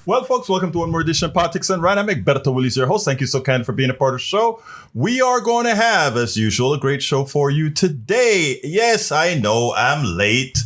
Well, folks, welcome to one more edition of Politics and Ryan. I'm Egberto, Willies, your host. Thank you so kind for being a part of the show. We are going to have, as usual, a great show for you today. Yes, I know I'm late.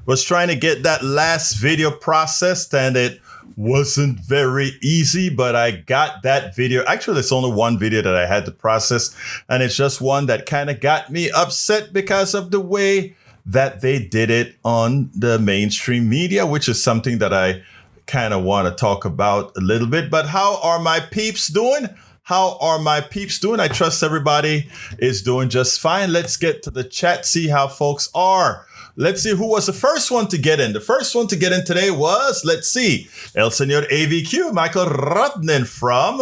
Was trying to get that last video processed, and it wasn't very easy, but I got that video. Actually, it's only one video that I had to process, and it's just one that kind of got me upset because of the way that they did it on the mainstream media, which is something that I kind of want to talk about a little bit. But how are my peeps doing? How are my peeps doing? I trust everybody is doing just fine. Let's get to the chat, see how folks are. Let's see who was the first one to get in. The first one to get in today was, let's see, El Señor AVQ, Michael Rodnin from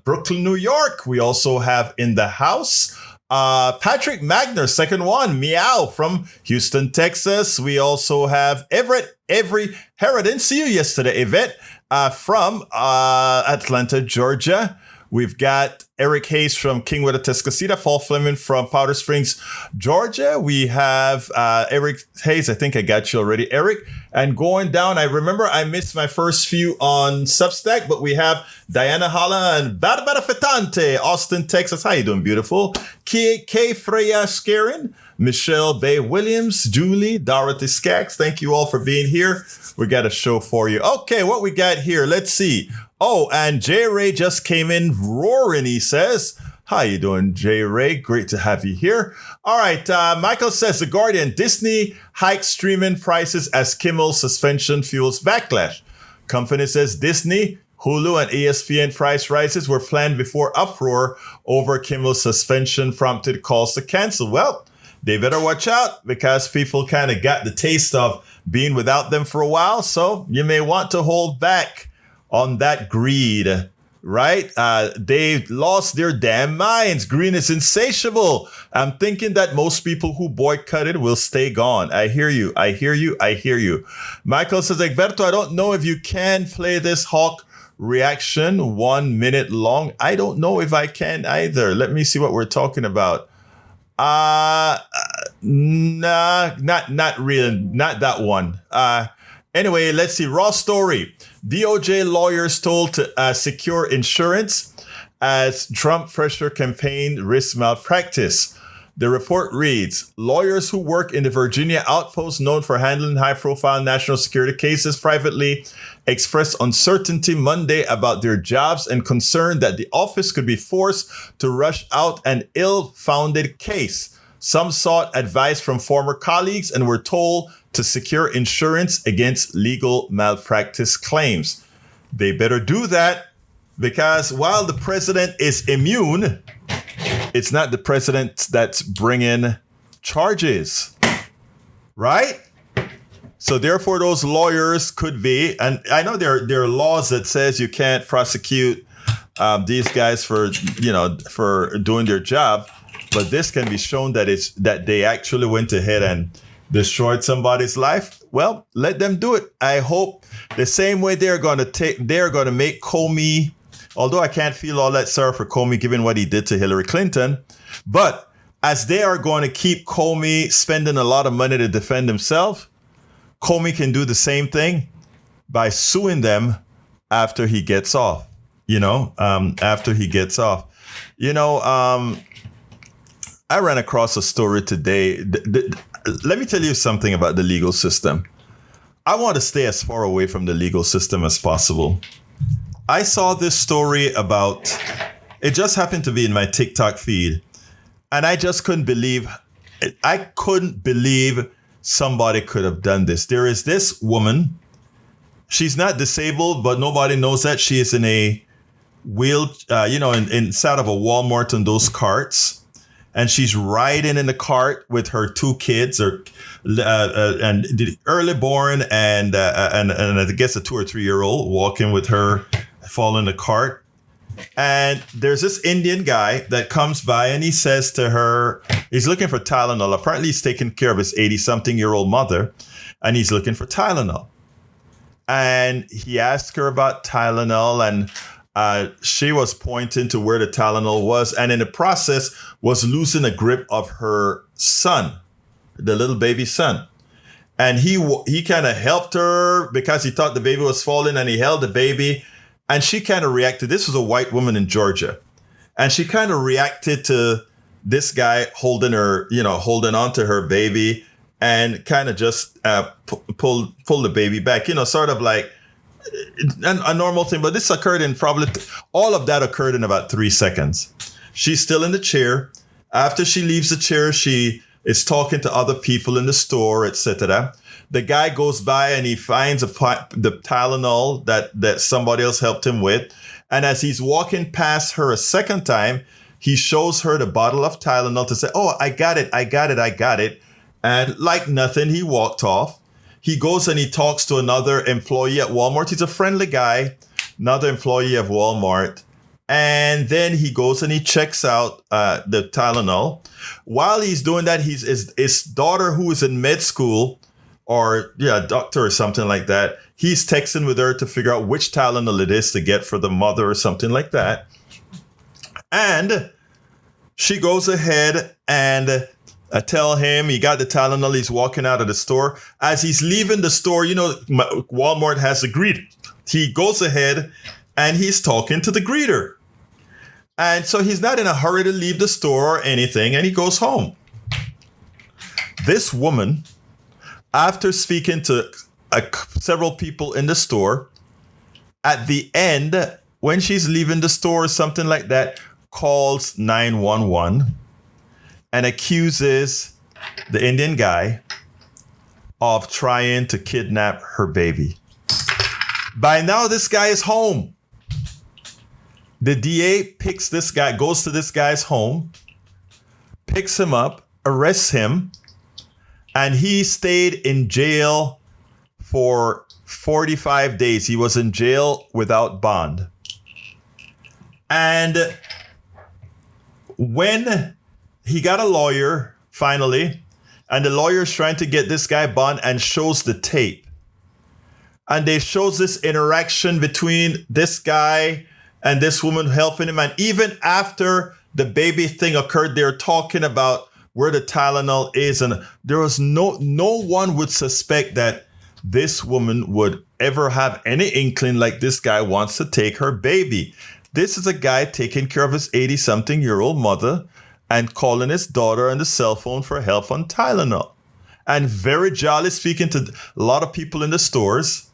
Brooklyn, New York. We also have in the house Patrick Magner, second one, Meow from Houston, Texas. We also have Everett Herod. Didn't see you yesterday, Yvette, from Atlanta, Georgia. We've got Eric Hayes from Kingwood, Atascocita, Paul Fleming from Powder Springs, Georgia. We have Eric Hayes. I think I got you already, Eric. And going down, I remember I missed my first few on Substack, but we have Diana Holla and Barbara Fetante, Austin, Texas. How you doing, beautiful? K. Freya Scarin, Michelle Bay Williams, Julie, Dorothy Skaggs. Thank you all for being here. We got a show for you. Okay, what we got here? Let's see. Oh, and J. Ray just came in roaring, he says. How you doing, J. Ray? Great to have you here. All right, Michael says, The Guardian, Disney hikes streaming prices as Kimmel's suspension fuels backlash. Company says Disney, Hulu, and ESPN price rises were planned before uproar over Kimmel's suspension prompted calls to cancel. Well, they better watch out because people kind of got the taste of being without them for a while. So you may want to hold back on that greed, right? They lost their damn minds. Green is insatiable. I'm thinking that most people who boycotted will stay gone. I hear you. I hear you. I hear you. Michael says, Egberto, I don't know if you can play this Hawk reaction 1 minute long. I don't know if I can either. Let me see what we're talking about. Nah, not really. Not that one. Anyway, let's see. Raw story. DOJ lawyers told to secure insurance as Trump pressure campaign risks malpractice. The report reads, lawyers who work in the Virginia outpost known for handling high-profile national security cases privately expressed uncertainty Monday about their jobs and concern that the office could be forced to rush out an ill-founded case. Some sought advice from former colleagues and were told to secure insurance against legal malpractice claims. They better do that because while the president is immune, it's not the president that's bringing charges, right? So therefore, those lawyers could be, and I know there are laws that says you can't prosecute these guys for doing their job, but this can be shown that they actually went ahead and destroyed somebody's life. Well, let them do it. I hope the same way they're going to make Comey. Although I can't feel all that sorry for Comey given what he did to Hillary Clinton, but as they are going to keep Comey spending a lot of money to defend himself, Comey can do the same thing by suing them after he gets off. After he gets off. I ran across a story today. Let me tell you something about the legal system. I want to stay as far away from the legal system as possible. I saw this story about, it just happened to be in my TikTok feed, and I just couldn't believe somebody could have done this. There is this woman, she's not disabled, but nobody knows that she is in a inside of a Walmart on those carts, and she's riding in the cart with her two kids, and the early born and I guess a 2 or 3 year old walking with her, fall in the cart. And there's this Indian guy that comes by and he says to her, he's looking for Tylenol. Apparently he's taking care of his 80-something-year-old mother and he's looking for Tylenol. And he asked her about Tylenol and she was pointing to where the Tylenol was. And in the process was losing a grip of her son, the little baby son. And he kind of helped her because he thought the baby was falling, and he held the baby. And she kind of reacted. This was a white woman in Georgia. And she kind of reacted to this guy holding on to her baby, and kind of just pull the baby back, sort of like a normal thing. But this occurred in all of that occurred in about 3 seconds. She's still in the chair. After she leaves the chair, she is talking to other people in the store, etc. The guy goes by and he finds the Tylenol that somebody else helped him with. And as he's walking past her a second time, he shows her the bottle of Tylenol to say, "Oh, I got it. And like nothing, he walked off. He goes and he talks to another employee at Walmart. He's a friendly guy, another employee of Walmart. And then he goes and he checks out the Tylenol. While he's doing that, his daughter, who is in med school, or a doctor or something like that, he's texting with her to figure out which Tylenol it is to get for the mother or something like that. And she goes ahead and tell him he got the Tylenol. He's walking out of the store. As he's leaving the store, Walmart has a greeter. He goes ahead and he's talking to the greeter. And so he's not in a hurry to leave the store or anything, and he goes home. This woman, after speaking to several people in the store, at the end, when she's leaving the store or something like that, calls 911 and accuses the Indian guy of trying to kidnap her baby. By now, this guy is home. The DA picks this guy, goes to this guy's home, picks him up, arrests him, and he stayed in jail for 45 days. He was in jail without bond. And when he got a lawyer, finally, and the lawyer's trying to get this guy bond and shows the tape. And they shows this interaction between this guy and this woman helping him. And even after the baby thing occurred, they're talking about where the Tylenol is. And there was no one would suspect that this woman would ever have any inkling like this guy wants to take her baby. This is a guy taking care of his 80-something-year-old mother and calling his daughter on the cell phone for help on Tylenol. And very jolly speaking to a lot of people in the stores.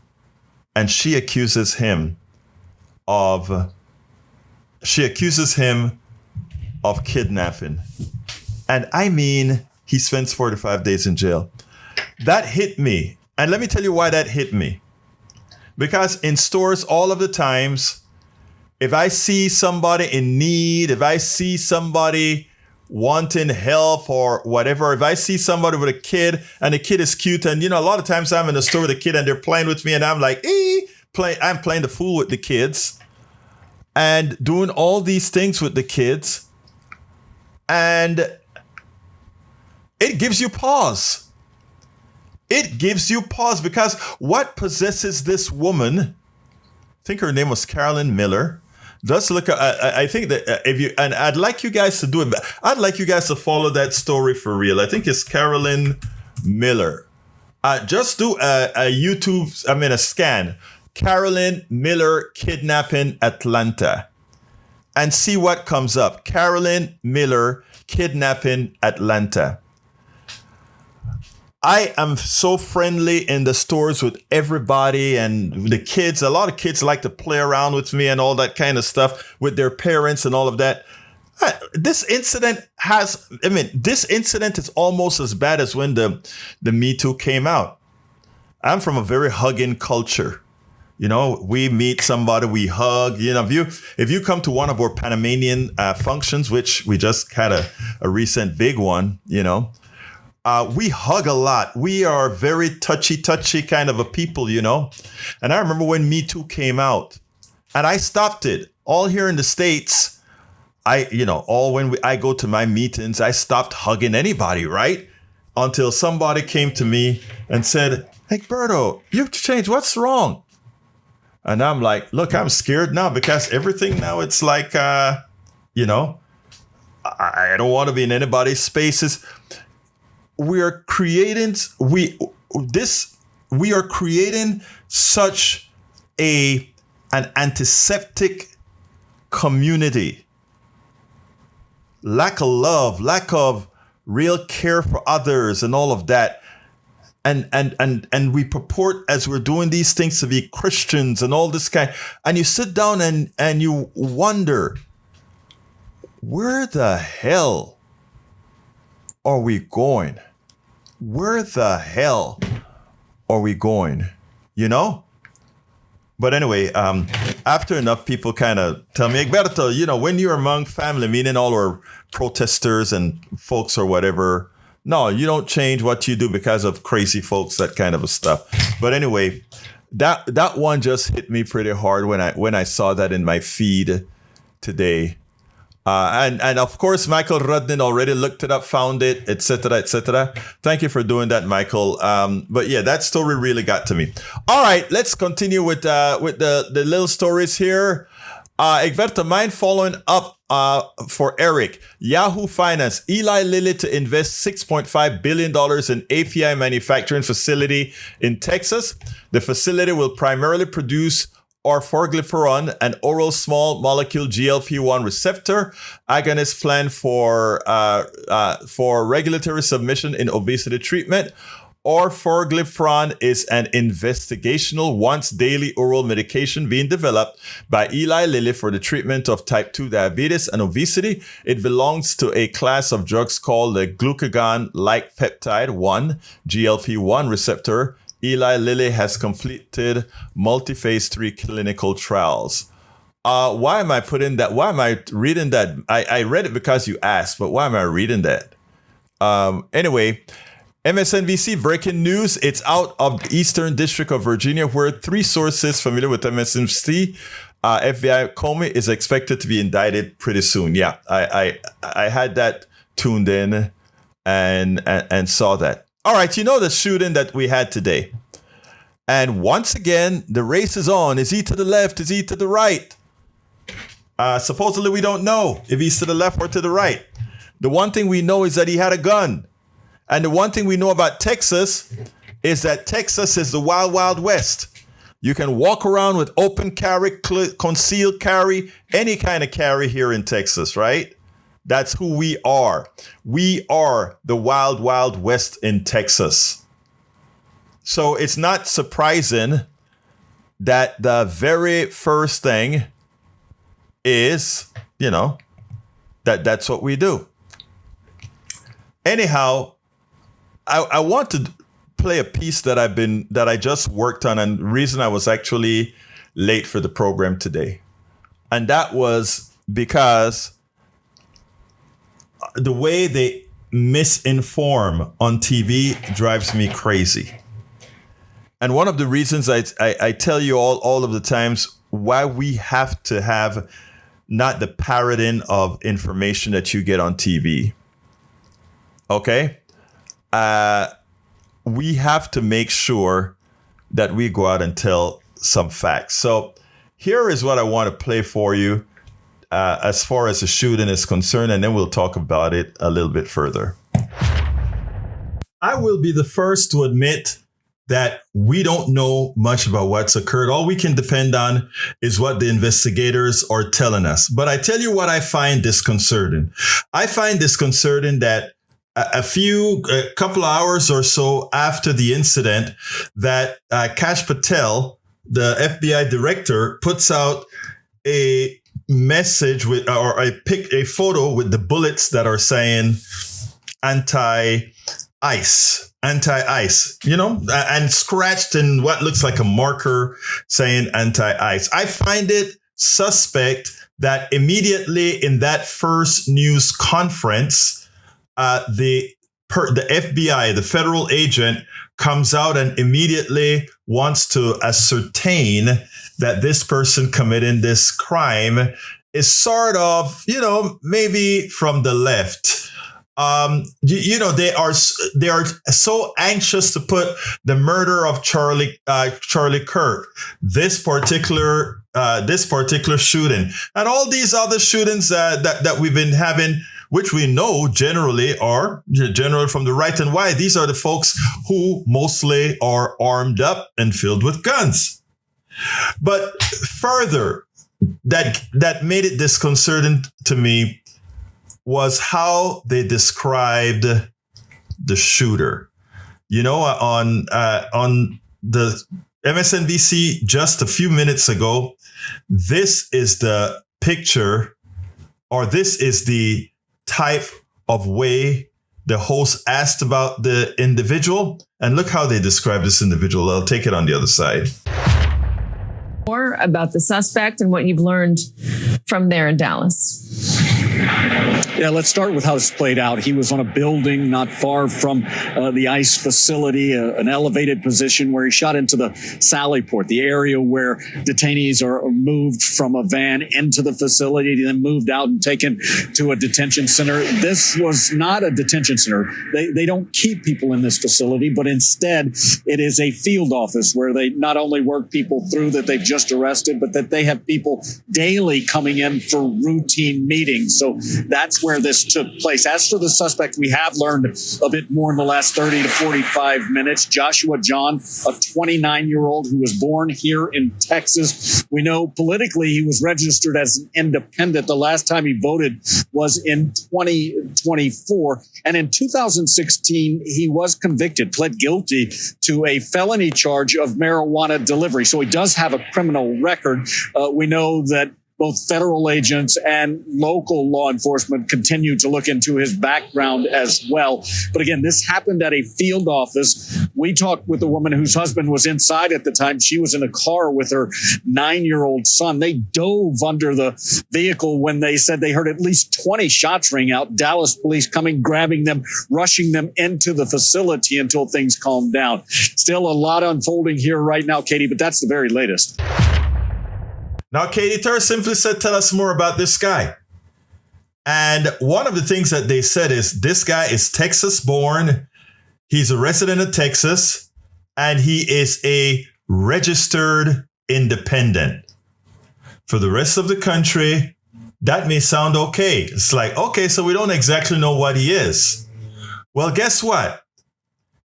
And she accuses him of kidnapping. And I mean, he spends 45 days in jail. That hit me. And let me tell you why that hit me. Because in stores, all of the times, if I see somebody in need, if I see somebody wanting help or whatever, if I see somebody with a kid and the kid is cute, and a lot of times I'm in the store with a kid and they're playing with me and I'm like, I'm playing the fool with the kids and doing all these things with the kids. And it gives you pause. It gives you pause because what possesses this woman, I think her name was Carolyn Miller. Just look at, I think that and I'd like you guys to do it. I'd like you guys to follow that story for real. I think it's Carolyn Miller. Just do a scan. Carolyn Miller kidnapping Atlanta. And see what comes up. Carolyn Miller kidnapping Atlanta. I am so friendly in the stores with everybody and the kids. A lot of kids like to play around with me and all that kind of stuff with their parents and all of that. This incident is almost as bad as when the Me Too came out. I'm from a very hugging culture. We meet somebody, we hug. If you come to one of our Panamanian functions, which we just had a recent big one, we hug a lot. We are very touchy kind of a people, And I remember when Me Too came out, and I stopped it. All here in the States, I go to my meetings, I stopped hugging anybody, right? Until somebody came to me and said, "Egberto, you've changed. What's wrong?" And I'm like, look, I'm scared now because everything now it's like, I don't want to be in anybody's spaces. We're creating, we are creating such an antiseptic community. Lack of love, lack of real care for others, and all of that. And we purport as we're doing these things to be Christians and all this kind. And you sit down and you wonder, where the hell are we going? Where the hell are we going? You know? But anyway, after enough people kind of tell me, Egberto, when you're among family, meaning all our protesters and folks or whatever, no, you don't change what you do because of crazy folks, that kind of stuff. But anyway, that one just hit me pretty hard when I saw that in my feed today. And of course, Michael Rudnin already looked it up, found it, etc., etc. Thank you for doing that, Michael. But yeah, that story really got to me. All right, let's continue with the little stories here. Egberto, mind following up for Eric. Yahoo Finance, Eli Lilly to invest $6.5 billion in API manufacturing facility in Texas. The facility will primarily produce orforglipron, an oral small molecule GLP-1 receptor agonist planned for regulatory submission in obesity treatment. Orforglipron is an investigational once-daily oral medication being developed by Eli Lilly for the treatment of type 2 diabetes and obesity. It belongs to a class of drugs called the glucagon-like peptide 1 GLP-1 receptor. Eli Lilly has completed multi-phase 3 clinical trials. Why am I putting that? Why am I reading that? I read it because you asked, but why am I reading that? Anyway, MSNBC breaking news. It's out of the Eastern District of Virginia, where 3 sources familiar with MSNBC, FBI Comey, is expected to be indicted pretty soon. Yeah, I had that tuned in and saw that. All right, the shooting that we had today. And once again, the race is on. Is he to the left? Is he to the right? Supposedly, we don't know if he's to the left or to the right. The one thing we know is that he had a gun. And the one thing we know about Texas is that Texas is the wild, wild west. You can walk around with open carry, concealed carry, any kind of carry here in Texas, right? That's who we are. We are the wild, wild west in Texas. So it's not surprising that the very first thing is, that's what we do. Anyhow, I want to play a piece that I just worked on, and the reason I was actually late for the program today. And that was because the way they misinform on TV drives me crazy. And one of the reasons I tell you all of the times why we have to have not the parroting of information that you get on TV. Okay? We have to make sure that we go out and tell some facts. So here is what I want to play for you. As far as the shooting is concerned, and then we'll talk about it a little bit further. I will be the first to admit that we don't know much about what's occurred. All we can depend on is what the investigators are telling us. But I tell you what I find disconcerting. I find disconcerting that a couple of hours or so after the incident, that Kash Patel, the FBI director, puts out a message with, or I pick a photo with the bullets that are saying anti-ICE, and scratched in what looks like a marker saying anti-ICE. I find it suspect that immediately in that first news conference, the FBI, the federal agent, comes out and immediately wants to ascertain that this person committing this crime is sort of, maybe from the left. They are so anxious to put the murder of Charlie Kirk, this particular shooting, and all these other shootings that we've been having which we know generally from the right and wide. These are the folks who mostly are armed up and filled with guns. But further, that made it disconcerting to me was how they described the shooter. On the MSNBC just a few minutes ago, this is the picture, or this is the type of way the host asked about the individual. And look how they describe this individual. I'll take it on the other side. More about the suspect and what you've learned from there in Dallas. Yeah, let's start with how this played out. He was on a building not far from the ICE facility, an elevated position where he shot into the Sally Port, the area where detainees are moved from a van into the facility, then moved out and taken to a detention center. This was not a detention center. They don't keep people in this facility, but instead it is a field office where they not only work people through that they've just arrested, but that they have people daily coming in for routine meetings. So that's where this took place. As for the suspect, we have learned a bit more in the last 30 to 45 minutes. Joshua John, a 29-year-old who was born here in Texas. We know politically he was registered as an independent. The last time he voted was in 2024. And in 2016, he was convicted, pled guilty to a felony charge of marijuana delivery. So he does have a criminal record. We know that both federal agents and local law enforcement continue to look into his background as well. But again, this happened at a field office. We talked with a woman whose husband was inside at the time. She was in a car with her 9-year-old son. They dove under the vehicle when they said they heard at least 20 shots ring out. Dallas police coming, grabbing them, rushing them into the facility until things calmed down. Still a lot unfolding here right now, Katie, but that's the very latest. Now, Katie Turr simply said, tell us more about this guy. And one of the things that they said is this guy is Texas born. He's a resident of Texas, and he is a registered independent. For the rest of the country, that may sound okay. It's like, okay, so we don't exactly know what he is. Well, guess what?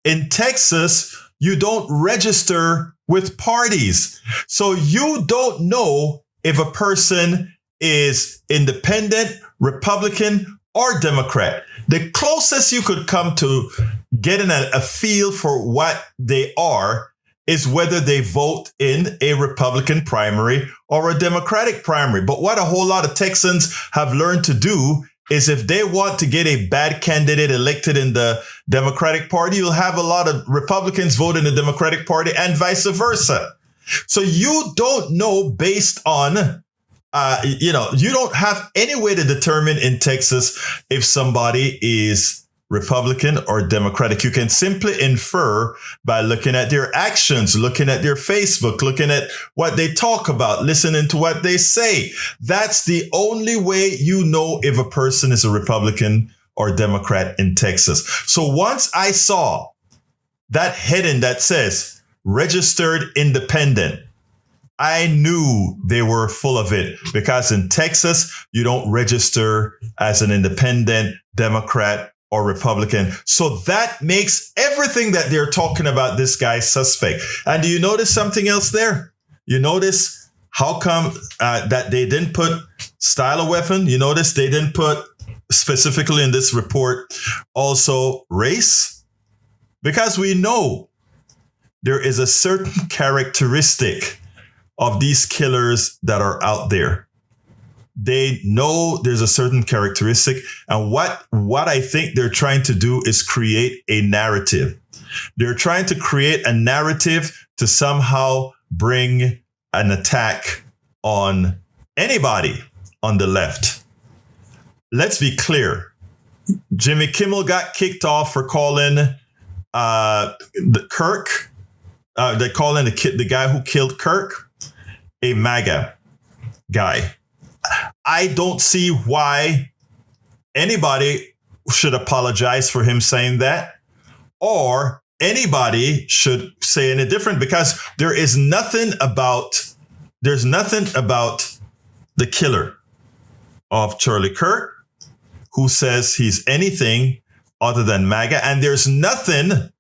In Texas, you don't register with parties. So you don't know if a person is independent, Republican, or Democrat. The closest you could come to getting a feel for what they are is whether they vote in a Republican primary or a Democratic primary. But what a whole lot of Texans have learned to do is if they want to get a bad candidate elected in the Democratic Party, you'll have a lot of Republicans vote in the Democratic Party and vice versa. So you don't know based on, you don't have any way to determine in Texas if somebody is Republican or Democratic. You can simply infer by looking at their actions, looking at their Facebook, looking at what they talk about, listening to what they say. That's the only way you know if a person is a Republican or Democrat in Texas. So once I saw that heading that says registered independent, I knew they were full of it, because in Texas, you don't register as an independent, Democrat, or Republican. So that makes everything that they're talking about this guy suspect. And do you notice something else there? You notice how come that they didn't put style of weapon? You notice they didn't put specifically in this report also race? Because we know there is a certain characteristic of these killers that are out there. They know there's a certain characteristic. And what I think they're trying to do is create a narrative. They're trying to create a narrative to somehow bring an attack on anybody on the left. Let's be clear. Jimmy Kimmel got kicked off for calling the Kirk. They're calling the guy who killed Kirk a MAGA guy. I don't see why anybody should apologize for him saying that, or anybody should say any different, because there's nothing about the killer of Charlie Kirk who says he's anything other than MAGA. And there's nothing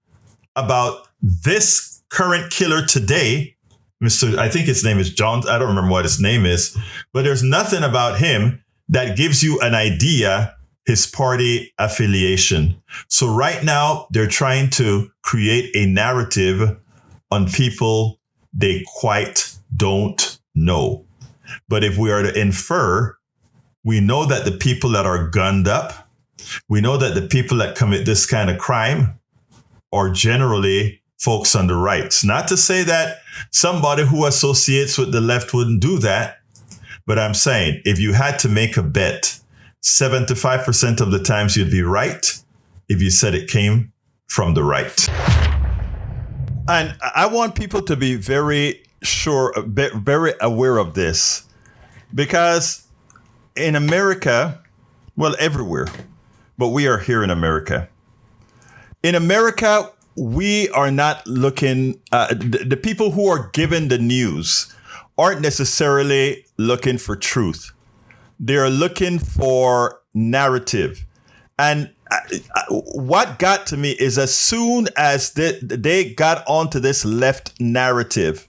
about this current killer today, I think his name is John. I don't remember what his name is, but there's nothing about him that gives you an idea his party affiliation. So right now they're trying to create a narrative on people they quite don't know. But if we are to infer, we know that the people that are gunned up, we know that the people that commit this kind of crime are generally folks on the right. Not to say that somebody who associates with the left wouldn't do that, but I'm saying if you had to make a bet, 75% of the times you'd be right if you said it came from the right. And I want people to be very sure, very aware of this, because in America, well, everywhere, but we are here in America. In America, we are not looking, the people who are given the news aren't necessarily looking for truth. They're looking for narrative. And what got to me is as soon as they got onto this left narrative,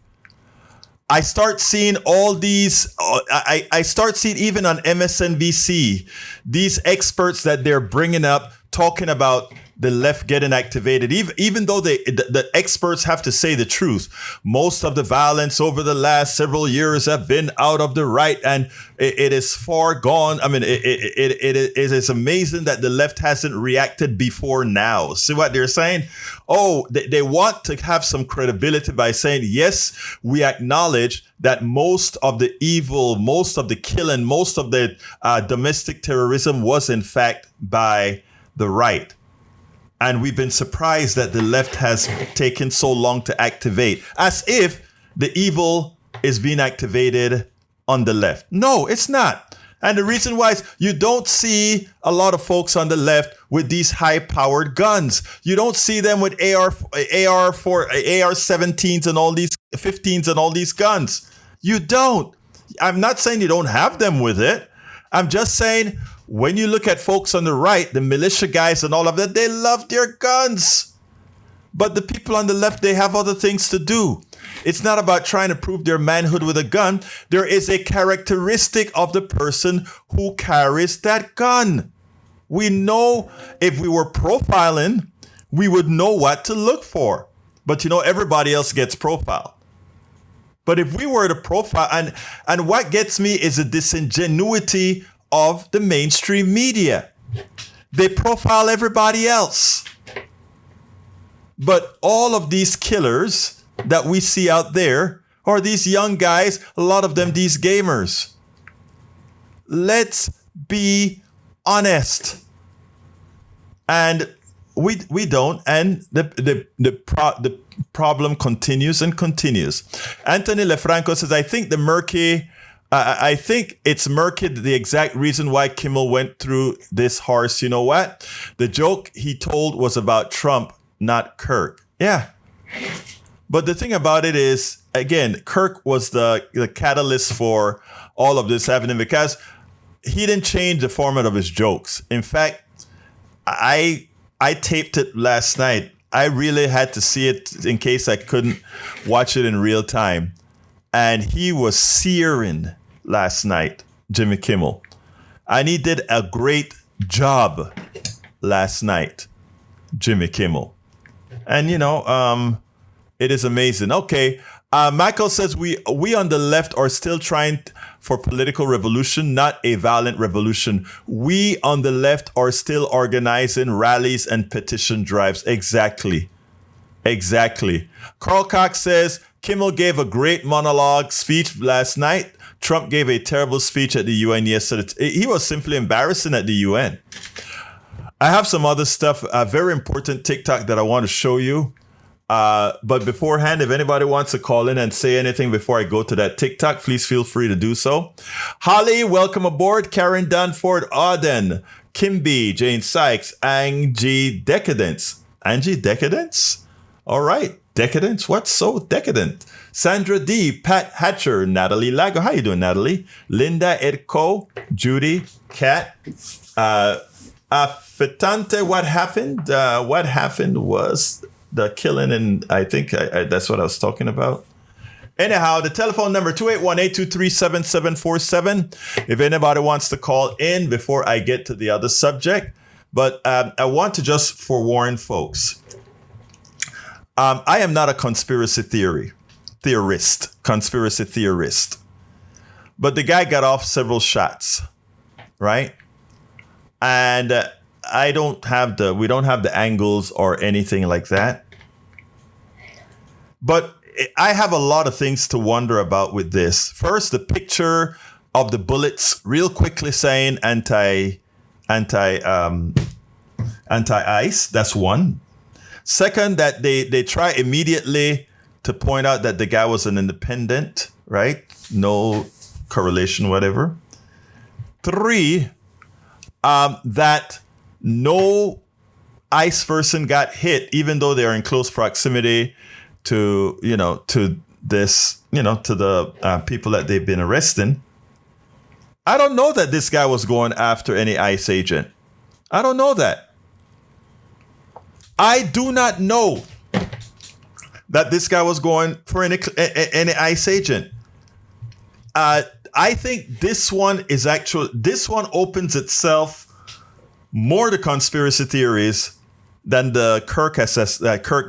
I start seeing all these, I start seeing even on MSNBC, these experts that they're bringing up talking about the left getting activated, even though the experts have to say the truth. Most of the violence over the last several years have been out of the right, and it is far gone. I mean, it is amazing that the left hasn't reacted before now. See what they're saying? Oh, they want to have some credibility by saying, yes, we acknowledge that most of the evil, most of the killing, most of the domestic terrorism was in fact by the right. And we've been surprised that the left has taken so long to activate, as if the evil is being activated on the left. No, it's not. And the reason why is you don't see a lot of folks on the left with these high-powered guns. You don't see them with AR-17s and all these 15s and all these guns. You don't. I'm not saying you don't have them with it. I'm just saying, when you look at folks on the right, the militia guys and all of that, they love their guns. But the people on the left, they have other things to do. It's not about trying to prove their manhood with a gun. There is a characteristic of the person who carries that gun. We know if we were profiling, we would know what to look for. But you know, everybody else gets profiled. But if we were to profile, and what gets me is the disingenuity of the mainstream media. They profile everybody else. But all of these killers that we see out there are these young guys, a lot of them these gamers. Let's be honest. And we don't, and the problem continues and continues. Anthony Lefranco says, I think it's murky, the exact reason why Kimmel went through this harsh. You know what? The joke he told was about Trump, not Kirk. Yeah. But the thing about it is, again, Kirk was the catalyst for all of this happening because he didn't change the format of his jokes. In fact, I taped it last night. I really had to see it in case I couldn't watch it in real time. And he was searing last night, Jimmy Kimmel. And he did a great job last night, Jimmy Kimmel. And, you know, it is amazing. Okay. Michael says we on the left are still trying for political revolution, not a violent revolution. We on the left are still organizing rallies and petition drives. Exactly. Carl Cox says Kimmel gave a great monologue speech last night. Trump gave a terrible speech at the UN yesterday. He was simply embarrassing at the UN. I have some other stuff, a very important TikTok that I want to show you. But beforehand, if anybody wants to call in and say anything before I go to that TikTok, please feel free to do so. Holly, welcome aboard. Karen Dunford, Auden, Kimby, Jane Sykes, Angie Decadence. Angie Decadence? All right. Decadence? What's so decadent? Sandra D, Pat Hatcher, Natalie Lago. How you doing, Natalie? Linda Edco, Judy, Kat, Fetante. What happened? What happened was the killing, and I think that's what I was talking about. Anyhow, the telephone number 281-823-7747. If anybody wants to call in before I get to the other subject, but I want to just forewarn folks. I am not a conspiracy theorist, but the guy got off several shots, right? And we don't have the angles or anything like that. But I have a lot of things to wonder about with this. First, the picture of the bullets, real quickly saying anti-ice. That's one. Second, that they try immediately to point out that the guy was an independent, right? No correlation, whatever. Three, that no ICE person got hit, even though they're in close proximity to the people that they've been arresting. I don't know that this guy was going after any ICE agent. I don't know that. I do not know that this guy was going for any ICE agent. I think this one opens itself more to conspiracy theories than the Kirk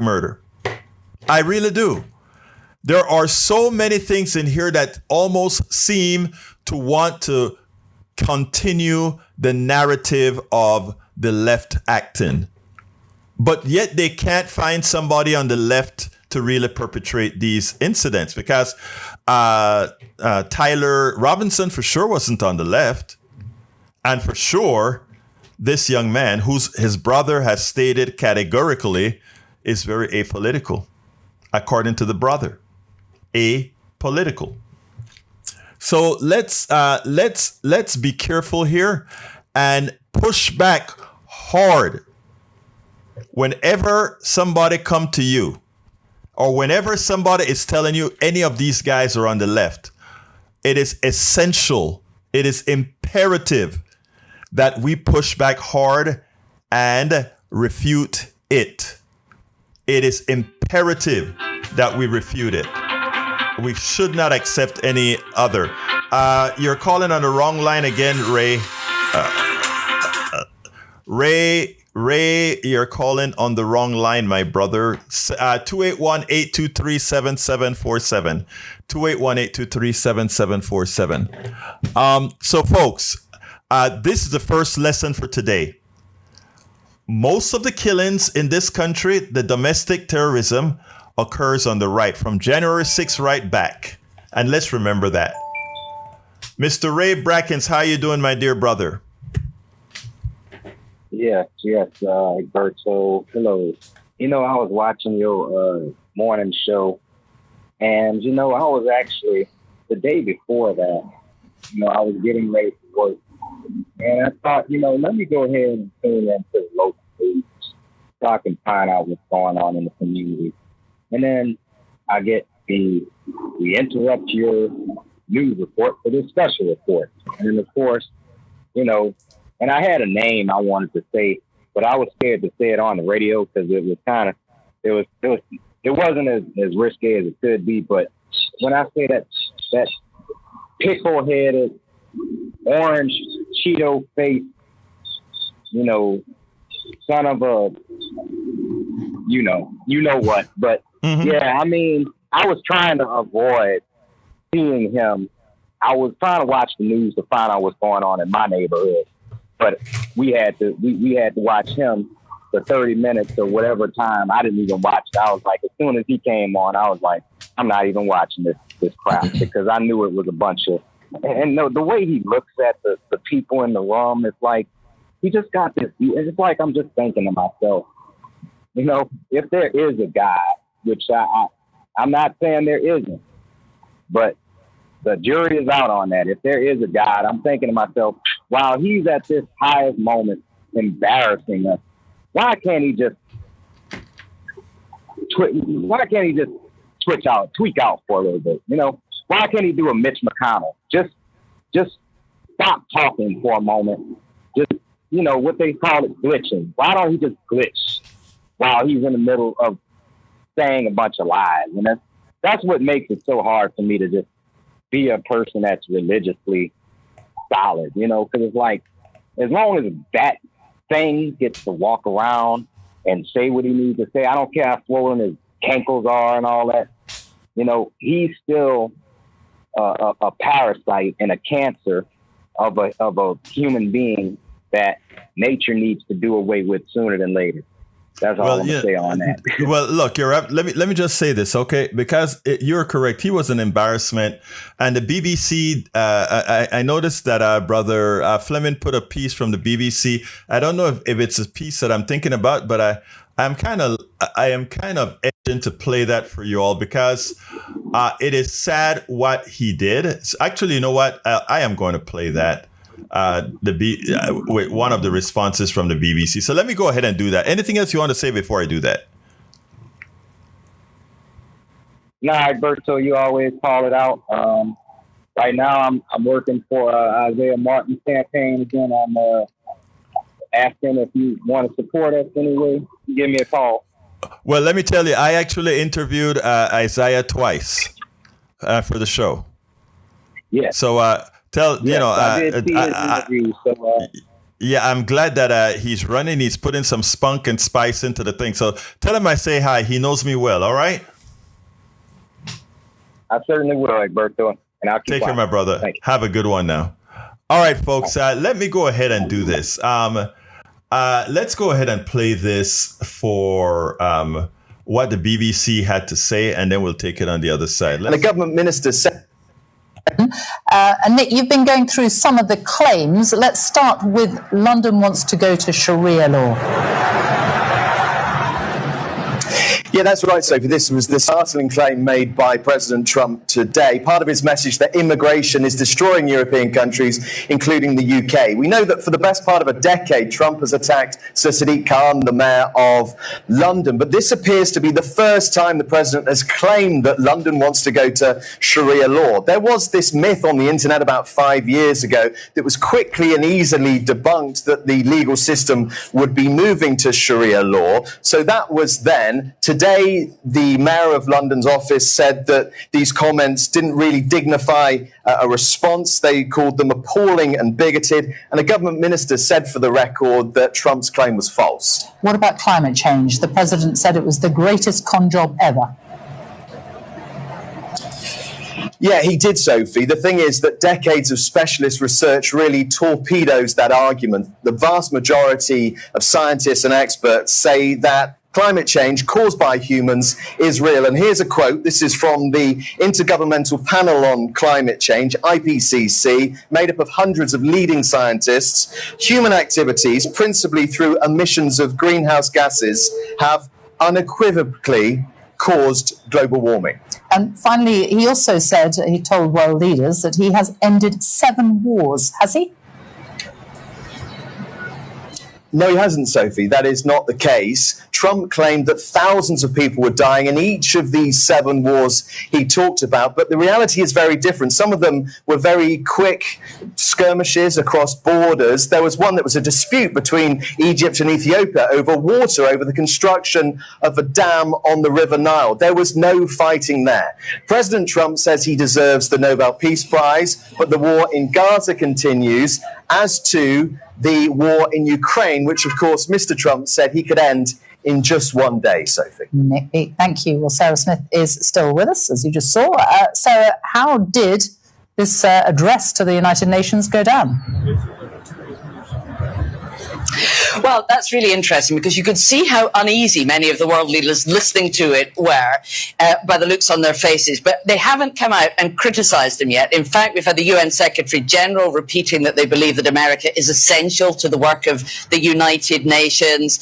murder. I really do. There are so many things in here that almost seem to want to continue the narrative of the left acting. But yet they can't find somebody on the left to really perpetrate these incidents, because Tyler Robinson for sure wasn't on the left. And for sure, this young man, his brother has stated categorically is very apolitical, according to the brother. Apolitical. So let's be careful here and push back hard whenever somebody come to you, or whenever somebody is telling you any of these guys are on the left. It is essential, it is imperative that we push back hard and refute it. It is imperative that we refute it. We should not accept any other. You're calling on the wrong line again, Ray. Ray, you're calling on the wrong line, my brother. 281-823-7747. 281-823-7747. So, folks, this is the first lesson for today. Most of the killings in this country, the domestic terrorism, occurs on the right, from January 6th right back. And let's remember that. Mr. Ray Brackens, how you doing, my dear brother? Yes, Egberto. Hello. I was watching your morning show, and I was actually, the day before that, I was getting ready to work, and I thought, let me go ahead and tune into the local news so I can find out what's going on in the community. And then we interrupt your news report for this special report. And then, of course, and I had a name I wanted to say, but I was scared to say it on the radio because it was it wasn't as risky as it could be. But when I say that pickle-headed, orange Cheeto face, son of a, you know what. But yeah, I was trying to avoid seeing him. I was trying to watch the news to find out what's going on in my neighborhood. But we had to watch him for 30 minutes or whatever time. I didn't even watch it. I was like, as soon as he came on, I was like, I'm not even watching this crap, because I knew it was a bunch of, and the way he looks at the people in the room, it's like, he just got this, it's like, I'm just thinking to myself, if there is a God, which I'm not saying there isn't, but the jury is out on that. If there is a God, I'm thinking to myself, while he's at this highest moment embarrassing us, why can't he just why can't he just tweak out for a little bit? You know, why can't he do a Mitch McConnell? Just stop talking for a moment. Just, you know, what they call it, glitching. Why don't he just glitch while he's in the middle of saying a bunch of lies? And that's what makes it so hard for me to just be a person that's religiously solid, you know, because it's like, as long as that thing gets to walk around and say what he needs to say, I don't care how swollen his cankles are and all that, you know, he's still a parasite and a cancer of a human being that nature needs to do away with sooner than later. That's all I'm going to say on that. Well, look, let me just say this, okay? Because you're correct. He was an embarrassment. And the BBC, I noticed that Brother Fleming put a piece from the BBC. I don't know if it's a piece that I'm thinking about, but I am kind of itching to play that for you all because it is sad what he did. Actually, you know what? I am going to play that. With one of the responses from the BBC. So let me go ahead and do that. Anything else you want to say before I do that? Nah, Egberto, you always call it out. Right now, I'm working for Isaiah Martin's campaign again. I'm asking if you want to support us anyway. Give me a call. Well, let me tell you, I actually interviewed Isaiah twice for the show. Yeah. So I did see his interview, yeah, I'm glad that he's running. He's putting some spunk and spice into the thing. So tell him I say hi. He knows me well. All right. I certainly will, Egberto. And I'll keep Take care, my brother. Have a good one now. All right, folks. Let me go ahead and do this. Let's go ahead and play this for what the BBC had to say, and then we'll take it on the other side. And the government minister said. And Nick, you've been going through some of the claims. Let's start with London wants to go to Sharia law. Yeah, that's right, Sophie. This was the startling claim made by President Trump today. Part of his message that immigration is destroying European countries, including the UK. We know that for the best part of a decade, Trump has attacked Sir Sadiq Khan, the mayor of London. But this appears to be the first time the president has claimed that London wants to go to Sharia law. There was this myth on the internet about 5 years ago that was quickly and easily debunked that the legal system would be moving to Sharia law. So that was then. Today, the mayor of London's office said that these comments didn't really dignify a response. They called them appalling and bigoted. And a government minister said for the record that Trump's claim was false. What about climate change? The president said it was the greatest con job ever. Yeah, he did, Sophie. The thing is that decades of specialist research really torpedoes that argument. The vast majority of scientists and experts say that climate change caused by humans is real. And here's a quote. This is from the Intergovernmental Panel on Climate Change, IPCC, made up of hundreds of leading scientists. Human activities, principally through emissions of greenhouse gases, have unequivocally caused global warming. And finally, he also said, he told world leaders that he has ended 7 wars. Has he? No, he hasn't, Sophie. That is not the case. Trump claimed that thousands of people were dying in each of these 7 wars he talked about, but the reality is very different. Some of them were very quick skirmishes across borders. There was one that was a dispute between Egypt and Ethiopia over water, over the construction of a dam on the River Nile. There was no fighting there. President Trump says he deserves the Nobel Peace Prize, but the war in Gaza continues, as to the war in Ukraine, which, of course, Mr. Trump said he could end in just one day, Sophie. Nick, thank you. Well, Sarah Smith is still with us, as you just saw. Sarah, how did this address to the United Nations go down? Well, that's really interesting because you could see how uneasy many of the world leaders listening to it were by the looks on their faces. But they haven't come out and criticised him yet. In fact, we've had the UN Secretary General repeating that they believe that America is essential to the work of the United Nations.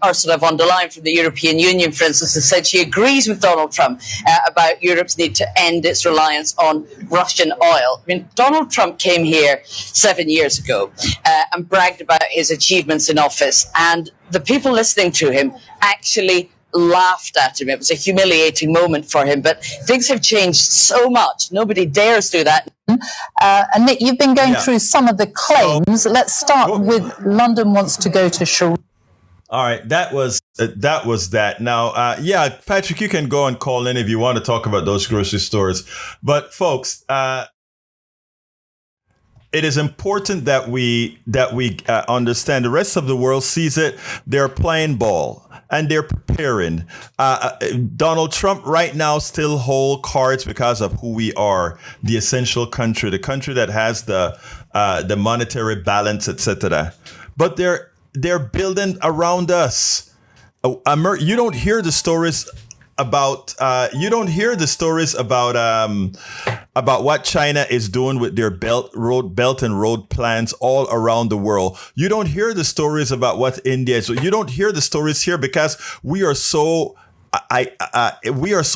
Ursula von der Leyen from the European Union, for instance, has said she agrees with Donald Trump about Europe's need to end its reliance on Russian oil. I mean, Donald Trump came here 7 years ago and bragged about his achievements in office, and the people listening to him actually laughed at him. It was a humiliating moment for him. But things have changed so much. Nobody dares do that. And Nick, you've been going through some of the claims. Let's start with London wants to go to Sharia. All right, that was that. Now, Patrick, you can go and call in if you want to talk about those grocery stores. But folks, it is important that we understand. The rest of the world sees it. They're playing ball and they're preparing. Donald Trump right now still hold cards because of who we are, the essential country, the country that has the monetary balance, etc. But they're building around us. You don't hear the stories about about what China is doing with their belt and road plans all around the world. You don't hear the stories about what India is. You don't hear the stories here because we are so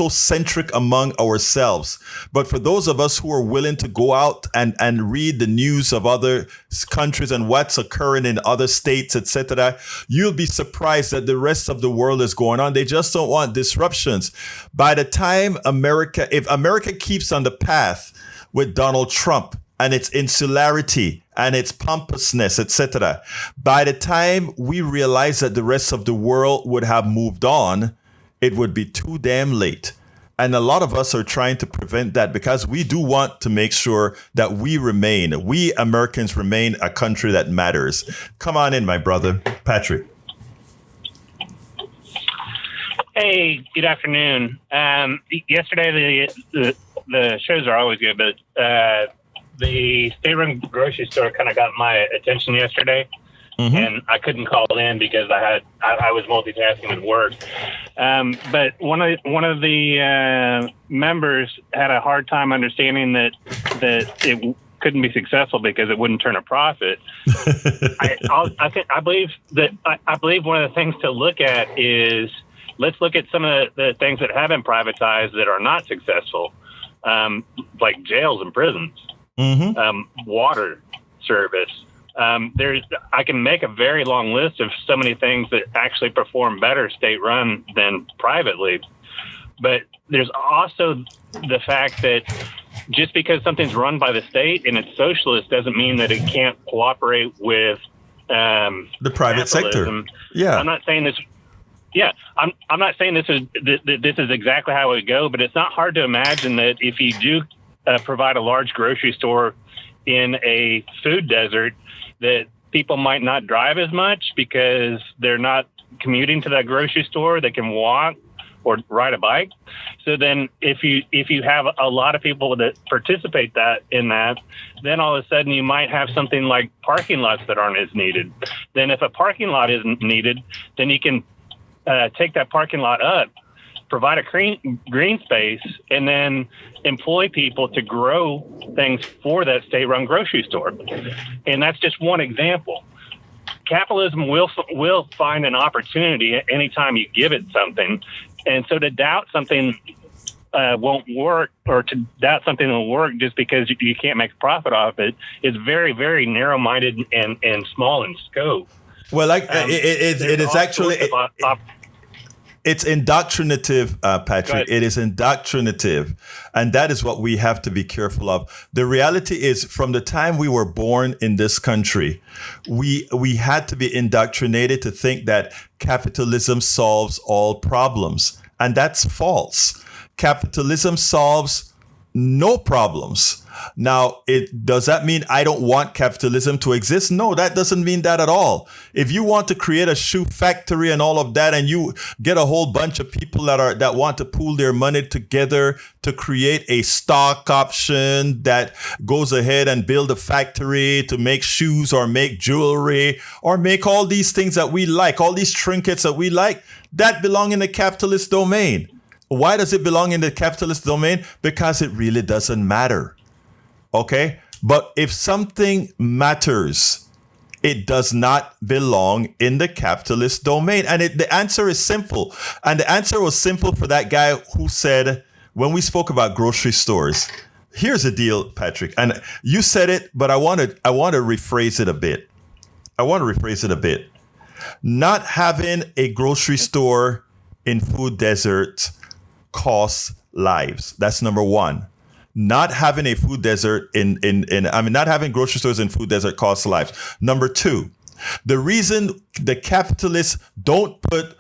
centric among ourselves. But for those of us who are willing to go out and read the news of other countries and what's occurring in other states, etc., you'll be surprised that the rest of the world is going on. They just don't want disruptions. By the time if America keeps on the path with Donald Trump and its insularity and its pompousness, etc., by the time we realize that the rest of the world would have moved on, it would be too damn late. And a lot of us are trying to prevent that because we do want to make sure that we Americans remain a country that matters. Come on in, my brother. Patrick. Hey, good afternoon. Yesterday, the shows are always good, but the state-run grocery store kind of got my attention yesterday. Mm-hmm. And I couldn't call in because I was multitasking at work. But one of the members had a hard time understanding that it couldn't be successful because it wouldn't turn a profit. I believe one of the things to look at is let's look at some of the things that have been privatized that are not successful, like jails and prisons, water service. I can make a very long list of so many things that actually perform better state-run than privately. But there's also the fact that just because something's run by the state and it's socialist doesn't mean that it can't cooperate with the private sector. Yeah, I'm not saying this. Yeah, I'm not saying this is exactly how it would go, but it's not hard to imagine that if you do provide a large grocery store in a food desert, that people might not drive as much because they're not commuting to that grocery store. They can walk or ride a bike. So then if you have a lot of people that participate in that, then all of a sudden you might have something like parking lots that aren't as needed. Then if a parking lot isn't needed, then you can take that parking lot up, provide a green space, and then employ people to grow things for that state-run grocery store. And that's just one example. Capitalism will find an opportunity anytime you give it something. And so to doubt something won't work, or to doubt something will work just because you can't make a profit off it, is very, very narrow-minded and small in scope. Well, it is actually... It's indoctrinative, Patrick. It is indoctrinative. And that is what we have to be careful of. The reality is, from the time we were born in this country, we had to be indoctrinated to think that capitalism solves all problems. And that's false. Capitalism solves no problems. Now, does that mean I don't want capitalism to exist? No, that doesn't mean that at all. If you want to create a shoe factory and all of that, and you get a whole bunch of people that want to pool their money together to create a stock option that goes ahead and build a factory to make shoes or make jewelry or make all these things that we like, all these trinkets that we like, that belong in the capitalist domain. Why does it belong in the capitalist domain? Because it really doesn't matter. Okay, but if something matters, it does not belong in the capitalist domain. And the answer is simple. And the answer was simple for that guy who said, when we spoke about grocery stores, here's the deal, Patrick. And you said it, but I want to rephrase it a bit. Not having a grocery store in food deserts costs lives. That's number one. Not having a food desert not having grocery stores in food desert costs lives. Number two, the reason the capitalists don't put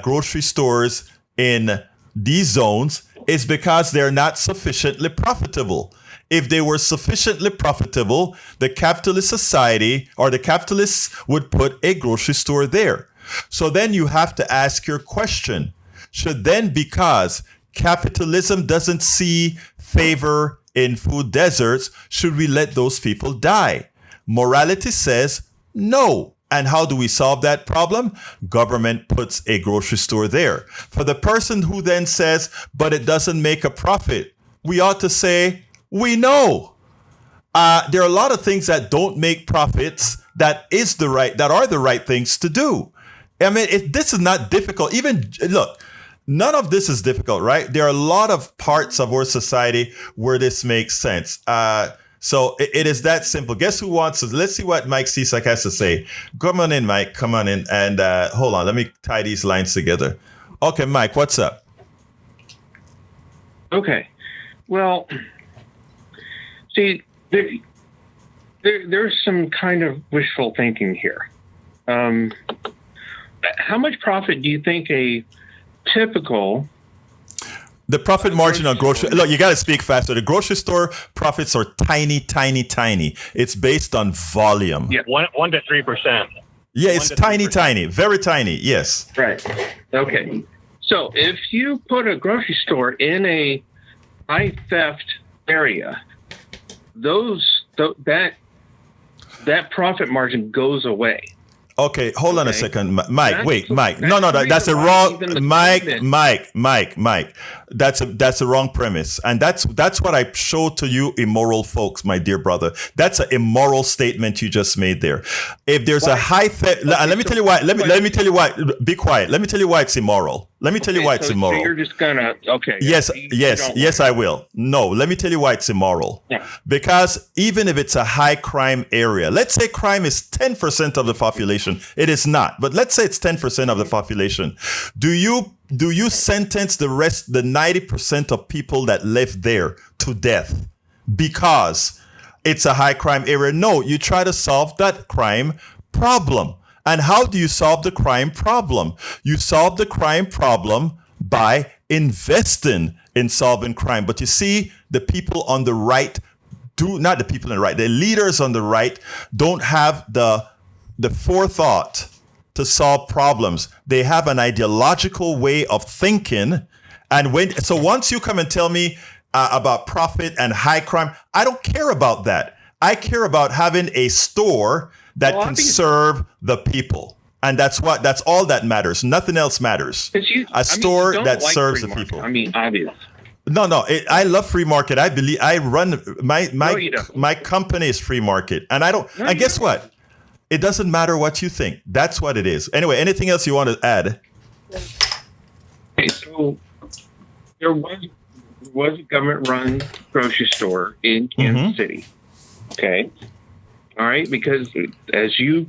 grocery stores in these zones is because they're not sufficiently profitable. If they were sufficiently profitable, the capitalist society or the capitalists would put a grocery store there. So then you have to ask your question. Should then, because capitalism doesn't see favor in food deserts, should we let those people die? Morality says no. And how do we solve that problem? Government puts a grocery store there. For the person who then says, but it doesn't make a profit, we ought to say, we know. There are a lot of things that don't make profits that are the right things to do. I mean, this is not difficult. Look, none of this is difficult, right? There are a lot of parts of our society where this makes sense. So it is that simple. Guess who wants to? Let's see what Mike Cisak has to say. Come on in, Mike. Come on in. And hold on. Let me tie these lines together. Okay, Mike, what's up? Okay. Well, see, there's some kind of wishful thinking here. How much profit do you think a typical... The profit margin on grocery... Look, you got to speak faster. The grocery store profits are tiny, tiny, tiny. It's based on volume. Yeah, 1 to 3%. Yeah, it's tiny, tiny. Very tiny, yes. Right. Okay. So if you put a grocery store in a high theft area, that profit margin goes away. Okay, hold on a second, Mike. Wait, Mike. No, that's a wrong. Mike. That's a wrong premise, and that's what I showed to you, immoral folks, my dear brother. That's an immoral statement you just made there. If there's a high theft, let me tell you why. Let me tell you why. Be quiet. Let me tell you why it's immoral. Let me tell you why it's immoral. So you're just gonna Yes, I will. No, let me tell you why it's immoral. Yeah. Because even if it's a high crime area, let's say crime is 10% of the population. It is not, but let's say it's 10% of the population. Do you sentence the 90% of people that live there to death because it's a high crime area? No, you try to solve that crime problem. And how do you solve the crime problem? You solve the crime problem by investing in solving crime. But you see, the people on the right the leaders on the right don't have the forethought to solve problems. They have an ideological way of thinking. And once you come and tell me about profit and high crime, I don't care about that. I care about having a store that can serve the people. And that's all that matters. Nothing else matters. A store that serves the people. I mean, obvious. No, I love free market. I run my company is free market. And and guess what? It doesn't matter what you think. That's what it is. Anyway, anything else you want to add? Okay, so there was a government-run grocery store in Kansas City. Okay. All right. Because as you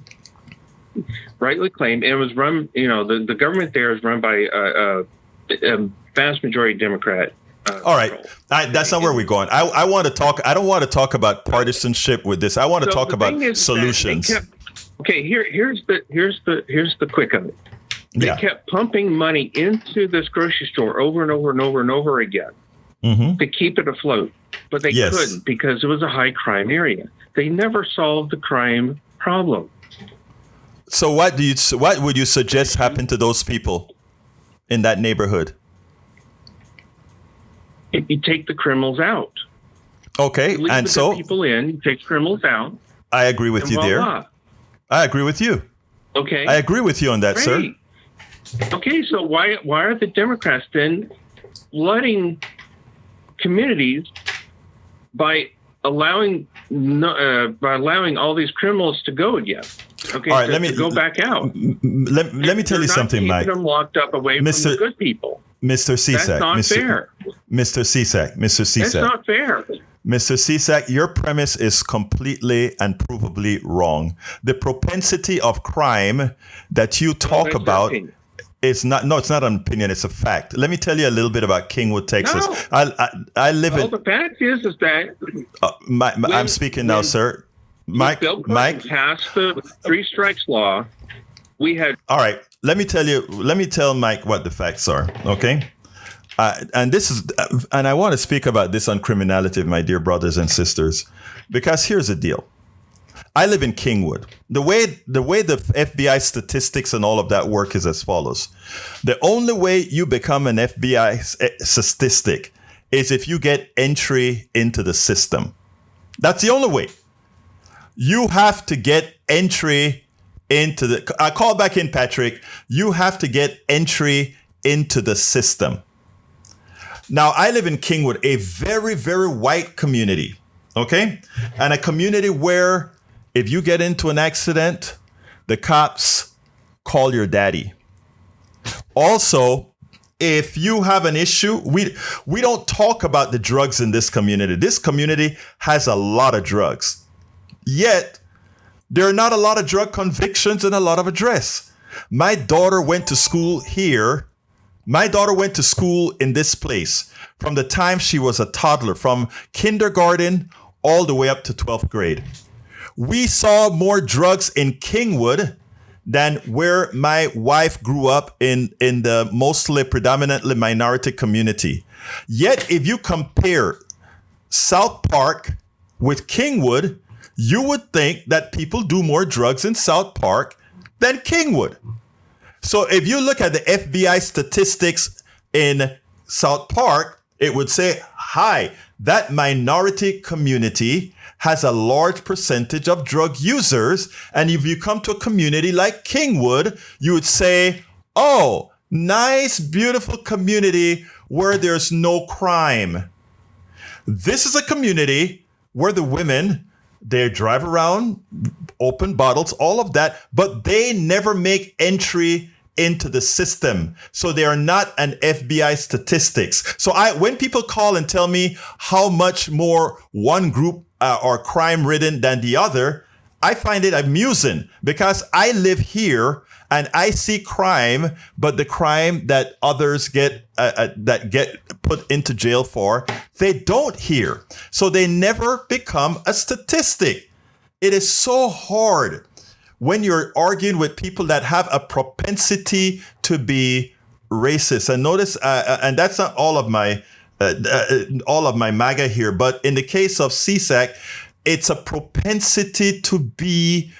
rightly claimed, it was run, the government there is run by a vast majority Democrat. All right. That's not where we're going. I want to talk. I don't want to talk about partisanship with this. I want to talk about solutions. Here's the quick of it. They kept pumping money into this grocery store over and over and over and over again to keep it afloat. But they couldn't because it was a high crime area. They never solved the crime problem. So what would you suggest happened to those people in that neighborhood? You take the criminals out. Okay, and so people in, you take criminals out. I agree with you there. I agree with you. Okay, I agree with you on that, sir. Okay, so why are the Democrats then flooding communities by allowing all these criminals to go again? Okay, all right, let me go back out. Let me tell you something, Mike. Them locked up away from the good people. Mr. Cisak. That's not fair. Mr. Cisak. That's not fair. Mr. Cisak, your premise is completely and provably wrong. The propensity of crime that you talk about It's not. No, it's not an opinion. It's a fact. Let me tell you a little bit about Kingwood, Texas. No. I live Well, in. the fact is that I'm speaking now, sir. Mike. Bill Clinton passed the 3 strikes law. We had. All right. Let me tell Mike what the facts are. Okay. And I want to speak about this on criminality, my dear brothers and sisters, because here's the deal. I live in Kingwood. The way the FBI statistics and all of that work is as follows. The only way you become an FBI statistic is if you get entry into the system. That's the only way. You have to get entry into the... I call back in, Patrick. You have to get entry into the system. Now, I live in Kingwood, a very, very white community, okay? And a community where if you get into an accident, the cops call your daddy. Also, if you have an issue, we don't talk about the drugs in this community. This community has a lot of drugs. Yet, there are not a lot of drug convictions and a lot of address. My daughter went to school here. My daughter went to school in this place from the time she was a toddler, from kindergarten all the way up to 12th grade. We saw more drugs in Kingwood than where my wife grew up in the mostly predominantly minority community. Yet, if you compare South Park with Kingwood, you would think that people do more drugs in South Park than Kingwood. So if you look at the FBI statistics in South Park, it would say, hi, that minority community has a large percentage of drug users. And if you come to a community like Kingwood, you would say, oh, nice, beautiful community where there's no crime. This is a community where the women, they drive around, open bottles, all of that, but they never make entry into the system. So they are not an FBI statistics. So when people call and tell me how much more one group are crime ridden than the other, I find it amusing because I live here and I see crime, but the crime that others get put into jail for, they don't here. So they never become a statistic. It is so hard when you're arguing with people that have a propensity to be racist. And notice, and that's not all of my MAGA here, but in the case of CSAC, it's a propensity to be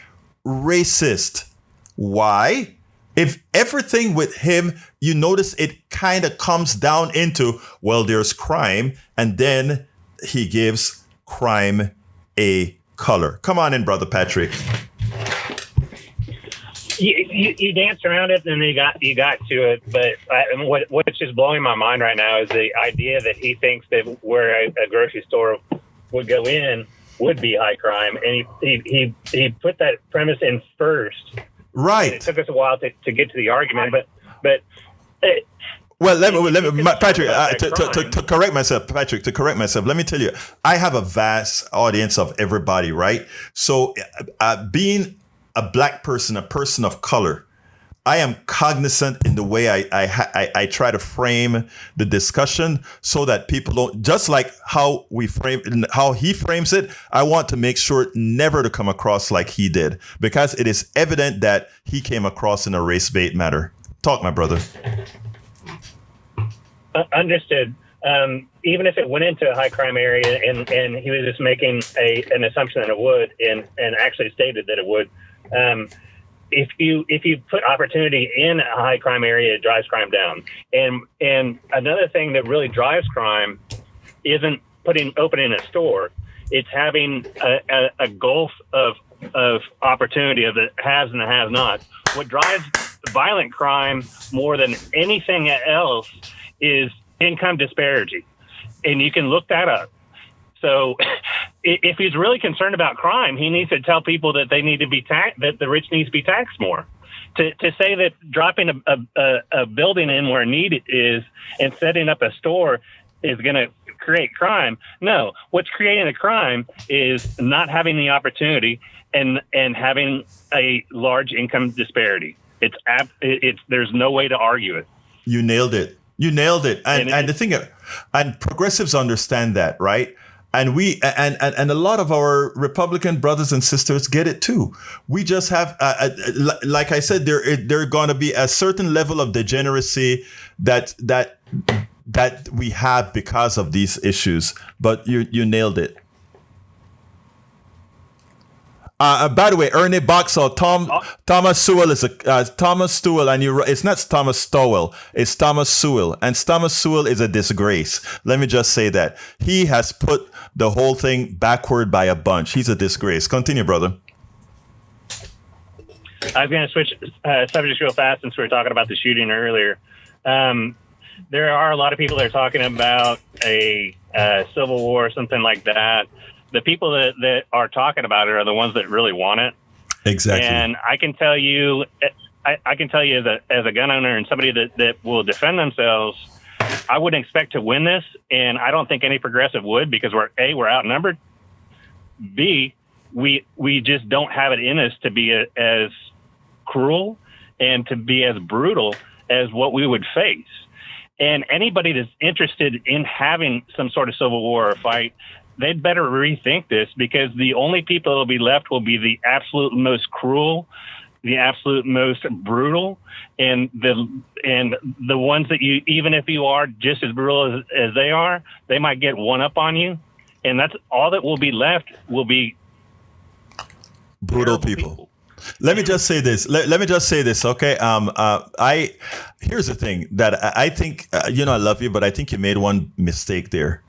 racist. Why? If everything with him, you notice it kind of comes down into, well, there's crime, and then he gives crime a color. Come on in, Brother Patrick. You dance around it, and then you got to it. But what's just blowing my mind right now is the idea that he thinks that where a grocery store would go in would be high crime, and he put that premise in first. Right. And it took us a while to get to the argument, but. Well, let me Patrick, to correct myself, let me tell you, I have a vast audience of everybody, right? So being a black person, a person of color, I am cognizant in the way I try to frame the discussion so that people don't, just like how he frames it, I want to make sure never to come across like he did, because it is evident that he came across in a race bait matter. Talk, my brother. Understood. Even if it went into a high crime area and he was just making an assumption that it would and actually stated that it would, if you put opportunity in a high crime area, it drives crime down. And another thing that really drives crime isn't opening a store. It's having a gulf of opportunity of the haves and the have-nots. What drives violent crime more than anything else is income disparity. And you can look that up. So if he's really concerned about crime, he needs to tell people that they need to be that the rich needs to be taxed more. To say that dropping a building in where need is and setting up a store is going to create crime. No, what's creating a crime is not having the opportunity and having a large income disparity. It's there's no way to argue it. You nailed it. You nailed it. And the thing, and progressives understand that, right? And we and a lot of our Republican brothers and sisters get it too. We just have, like I said, there going to be a certain level of degeneracy that we have because of these issues. But you nailed it. By the way, Ernie Boxall, Thomas Sewell is Thomas Sewell, and it's not Thomas Stowell, it's Thomas Sewell, and Thomas Sewell is a disgrace. Let me just say that he has put the whole thing backward by a bunch. He's a disgrace. Continue, brother. I was going to switch subjects real fast since we were talking about the shooting earlier. There are a lot of people that are talking about a civil war or something like that. The people that are talking about it are the ones that really want it. Exactly. And I can tell you, as a gun owner and somebody that will defend themselves, I wouldn't expect to win this, and I don't think any progressive would, because we're outnumbered. B, we just don't have it in us to be as cruel and to be as brutal as what we would face. And anybody that's interested in having some sort of civil war or fight, they'd better rethink this, because the only people that will be left will be the absolute most cruel, the absolute most brutal, and the ones that you, even if you are just as brutal as they are, they might get one up on you, and that's all that will be left will be brutal people. Let me just say this. Let me just say this, okay? Here's the thing that I think, I love you, but I think you made one mistake there.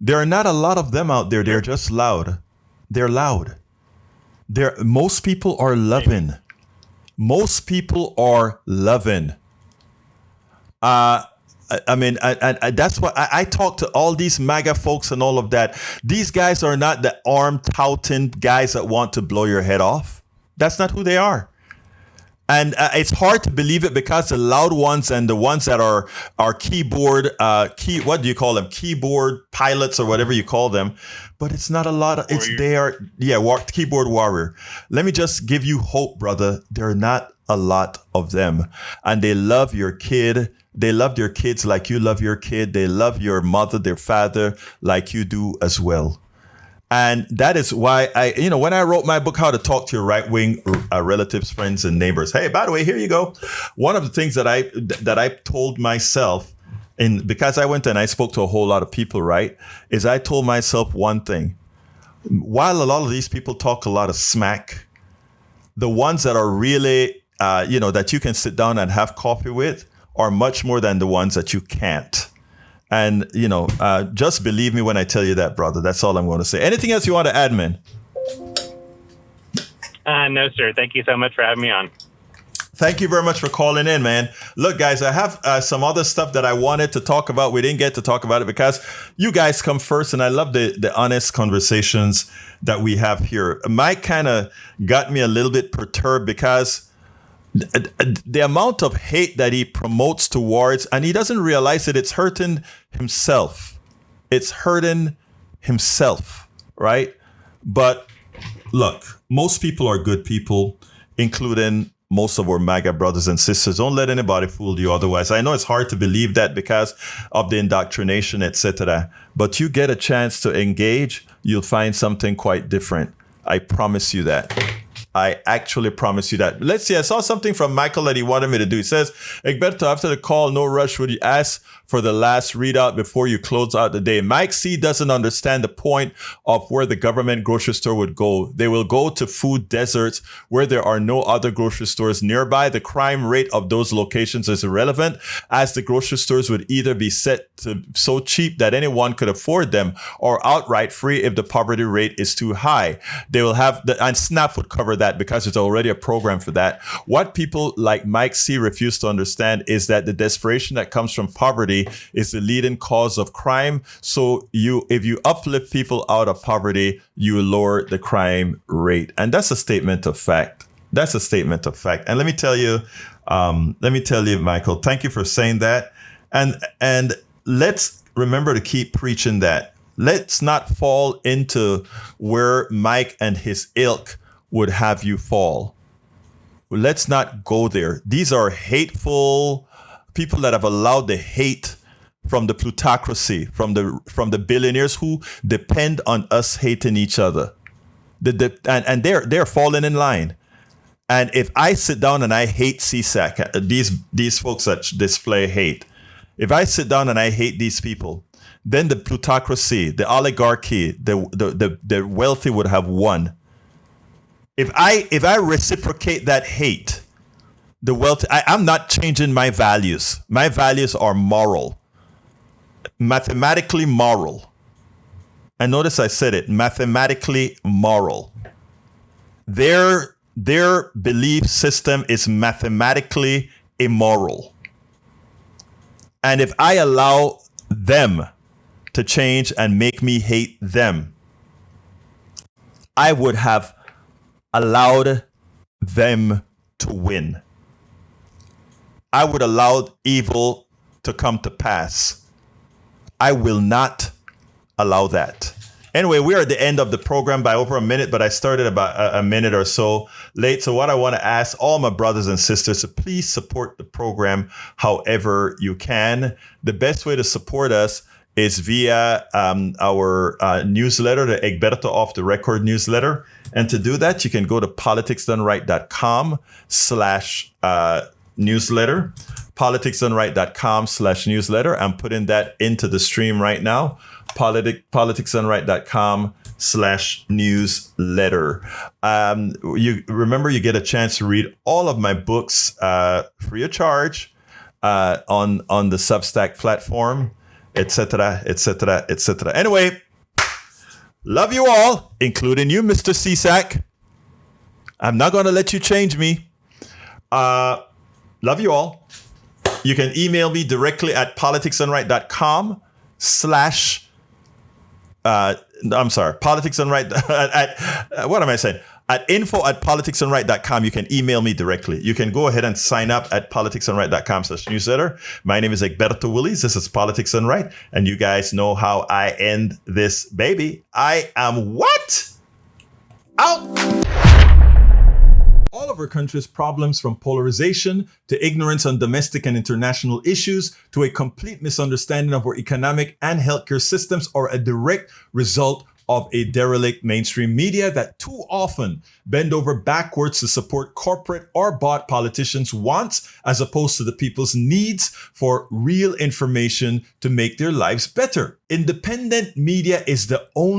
There are not a lot of them out there. They're just loud. They're loud. Most people are loving. Most people are loving. I mean, that's why I talk to all these MAGA folks and all of that. These guys are not the arm touting guys that want to blow your head off. That's not who they are. And it's hard to believe it, because the loud ones and the ones that are keyboard, what do you call them? Keyboard pilots or whatever you call them. But it's not a lot of, keyboard warrior. Let me just give you hope, brother. There are not a lot of them. And they love your kid. They love their kids like you love your kid. They love your mother, their father, like you do as well. And that is why when I wrote my book, How to Talk to Your Right-Wing Relatives, Friends, and Neighbors. Hey, by the way, here you go. One of the things that I told myself, because I went and I spoke to a whole lot of people, right, is I told myself one thing. While a lot of these people talk a lot of smack, the ones that are really, that you can sit down and have coffee with are much more than the ones that you can't. And, just believe me when I tell you that, brother. That's all I'm going to say. Anything else you want to add, man? No, sir. Thank you so much for having me on. Thank you very much for calling in, man. Look, guys, I have some other stuff that I wanted to talk about. We didn't get to talk about it because you guys come first. And I love the honest conversations that we have here. Mike kind of got me a little bit perturbed because the amount of hate that he promotes towards, and he doesn't realize that it's hurting himself. It's hurting himself, right? But look, most people are good people, including most of our MAGA brothers and sisters. Don't let anybody fool you otherwise. I know it's hard to believe that because of the indoctrination, etc. But you get a chance to engage, you'll find something quite different. I promise you that. I actually promise you that. Let's see. I saw something from Michael that he wanted me to do. He says, Egberto, after the call, no rush, would you ask for the last readout before you close out the day? Mike C doesn't understand the point of where the government grocery store would go. They will go to food deserts where there are no other grocery stores nearby. The crime rate of those locations is irrelevant, as the grocery stores would either be set to so cheap that anyone could afford them, or outright free if the poverty rate is too high. They will have and SNAP would cover that because there's already a program for that. What people like Mike C refuse to understand is that the desperation that comes from poverty is the leading cause of crime. So if you uplift people out of poverty, you lower the crime rate. And that's a statement of fact. That's a statement of fact. And let me tell you, Michael, thank you for saying that. And let's remember to keep preaching that. Let's not fall into where Mike and his ilk would have you fall. let's not go there. These are hateful people that have allowed the hate from the plutocracy, from the billionaires who depend on us hating each other. And they're falling in line. And if I sit down and I hate CSAC, these folks that display hate, if I sit down and I hate these people, then the plutocracy, the oligarchy, the wealthy would have won. If I reciprocate that hate, the wealthy, I'm not changing my values. My values are moral, mathematically moral. And notice I said it, mathematically moral. Their belief system is mathematically immoral. And if I allow them to change and make me hate them, I would have allowed them to win. I would allow evil to come to pass. I will not allow that. Anyway, we are at the end of the program by over a minute, but I started about a minute or so late. So what I want to ask all my brothers and sisters to please support the program however you can. The best way to support us is via our newsletter, the Egberto Off the Record newsletter. And to do that, you can go to politicsdoneright.com/newsletter, politicsdoneright.com/newsletter. I'm putting that into the stream right now. politicsdoneright.com/newsletter. You remember, you get a chance to read all of my books free of charge on the Substack platform, etc., etc., etc. Anyway, love you all, including you, Mr. CSAC. I'm not going to let you change me. Love you all. You can email me directly at politicsdoneright.com/ politicsdoneright at what am I saying? At info@politicsdoneright.com, you can email me directly. You can go ahead and sign up at politicsdoneright.com/newsletter. My name is Egberto Willies. This is Politics Done Right. And you guys know how I end this baby. I am what? Out! All of our country's problems, from polarization to ignorance on domestic and international issues to a complete misunderstanding of our economic and healthcare systems, are a direct result of a derelict mainstream media that too often bend over backwards to support corporate or bought politicians' wants as opposed to the people's needs for real information to make their lives better. Independent media is the only